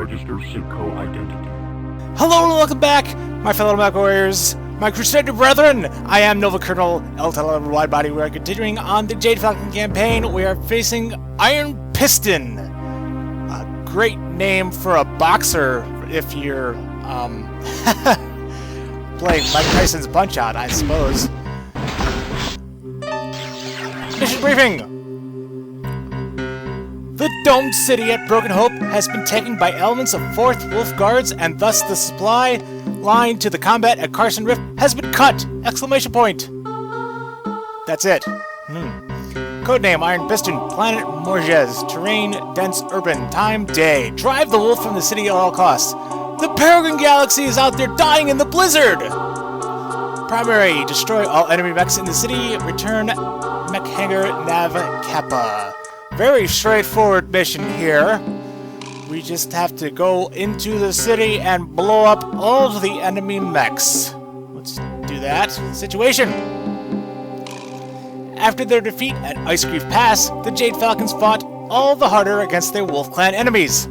register Simcoe identity. Hello and welcome back, my fellow MechWarriors, my Crusader brethren! I am Nova Colonel L11 Widebody. We are continuing on the Jade Falcon campaign. We are facing Iron Piston. A great name for a boxer if you're, playing Mike Tyson's Punch-Out, I suppose. Mission briefing! The domed city at Broken Hope has been taken by elements of 4th Wolf Guards, and thus the supply line to the combat at Carson Rift has been cut! Exclamation point! That's it. Codename Iron Piston, Planet Morges, Terrain Dense Urban, Time Day. Drive the wolf from the city at all costs. The Peregrine Galaxy is out there dying in the blizzard! Primary, destroy all enemy mechs in the city, return mech hangar nav kappa. Very straightforward mission here. We just have to go into the city and blow up all of the enemy mechs. Let's do that. Situation. After their defeat at Ice Grief Pass, the Jade Falcons fought all the harder against their Wolf Clan enemies.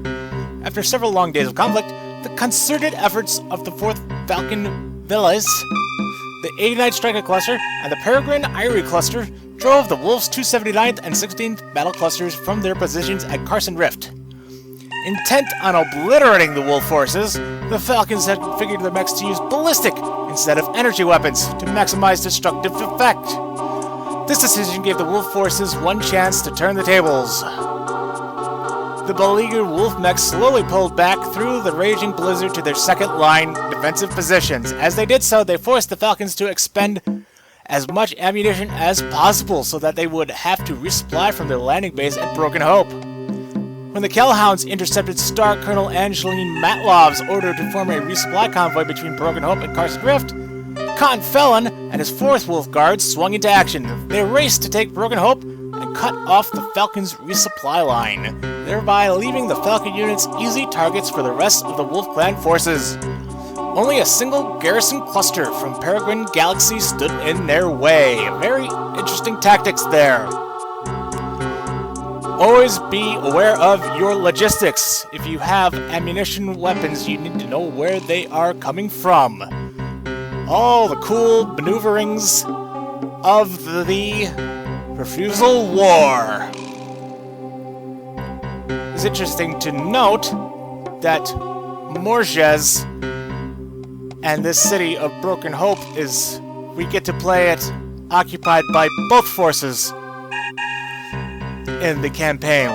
After several long days of conflict, the concerted efforts of the 4th Falcon Villas, the 89th Striker Cluster, and the Peregrine Eyrie Cluster drove the Wolf's 279th and 16th battle clusters from their positions at Carson Rift. Intent on obliterating the Wolf forces, the Falcons had configured their mechs to use ballistic instead of energy weapons to maximize destructive effect. This decision gave the Wolf forces one chance to turn the tables. The beleaguered Wolf mechs slowly pulled back through the raging blizzard to their second-line defensive positions. As they did so, they forced the Falcons to expend as much ammunition as possible so that they would have to resupply from their landing base at Broken Hope. When the Kellhounds intercepted Star Colonel Angeline Matlov's order to form a resupply convoy between Broken Hope and Carson Rift, Con Felon and his 4th Wolf Guards swung into action. They raced to take Broken Hope and cut off the Falcons' resupply line, thereby leaving the Falcon units easy targets for the rest of the Wolf Clan forces. Only a single garrison cluster from Peregrine Galaxy stood in their way. Very interesting tactics there. Always be aware of your logistics. If you have ammunition weapons, you need to know where they are coming from. All the cool maneuverings of the Refusal War. It's interesting to note that Morges and this city of Broken Hope we get to play it occupied by both forces in the campaign.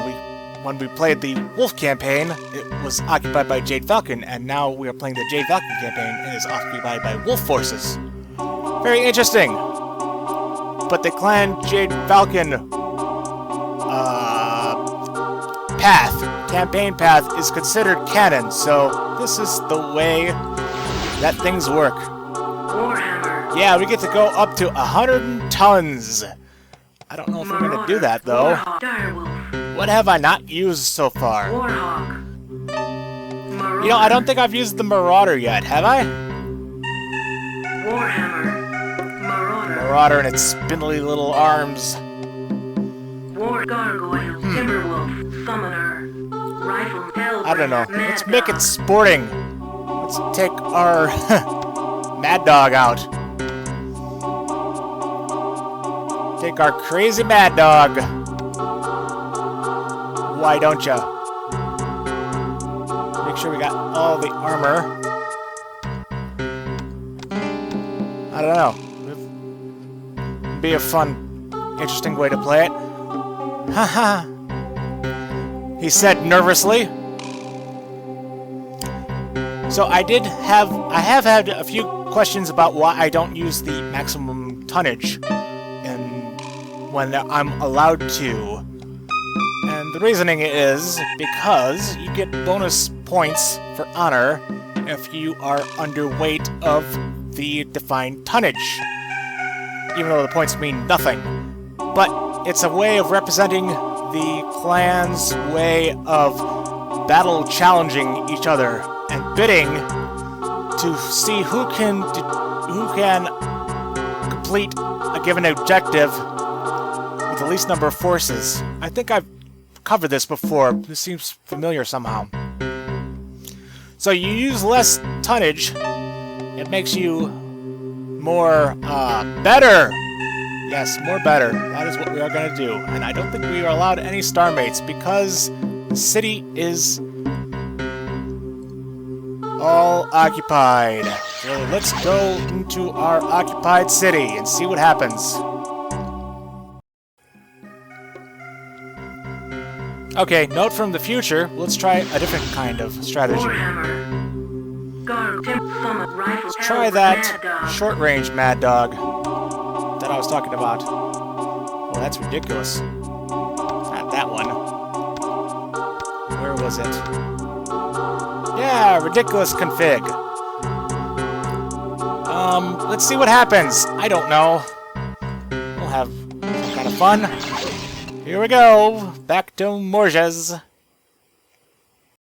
When we played the Wolf campaign, it was occupied by Jade Falcon, and now we are playing the Jade Falcon campaign, and it is occupied by Wolf forces. Very interesting. But the clan Jade Falcon campaign path is considered canon, so this is the way that things work. Warhammer. Yeah, we get to go up to 100 tons. I don't know if we're going to do that, though. Direwolf. What have I not used so far? Warhawk. Marauder. You know, I don't think I've used the Marauder yet, have I? Warhammer. Marauder. Marauder and its spindly little arms. War Gargoyle. Timberwolf. Summoner. Rifle. Hellbreaker. I don't know. Mad Let's make Dog. it sporting. Let's take our Mad Dog out. Take our crazy Mad Dog. Why don't ya? Make sure we got all the armor. I don't know. It'd be a fun, interesting way to play it. Haha. He said nervously. So I have had a few questions about why I don't use the maximum tonnage when I'm allowed to. And the reasoning is because you get bonus points for honor if you are underweight of the defined tonnage, even though the points mean nothing. But it's a way of representing the clan's way of battle challenging each other and bidding to see who can complete a given objective with the least number of forces. I think I've covered this before. This seems familiar somehow. So you use less tonnage. It makes you more, better! Yes, more better. That is what we are going to do. And I don't think we are allowed any starmates because the city is all occupied. So let's go into our occupied city and see what happens. Okay, note from the future. Let's try a different kind of strategy. Warhammer. Guard, summon, rifle, Let's try that short-range Mad Dog that I was talking about. Oh, that's ridiculous. Not that one. Where was it? Yeah, ridiculous config. Let's see what happens. I don't know. We'll have some kind of fun. Here we go. Back to Morges.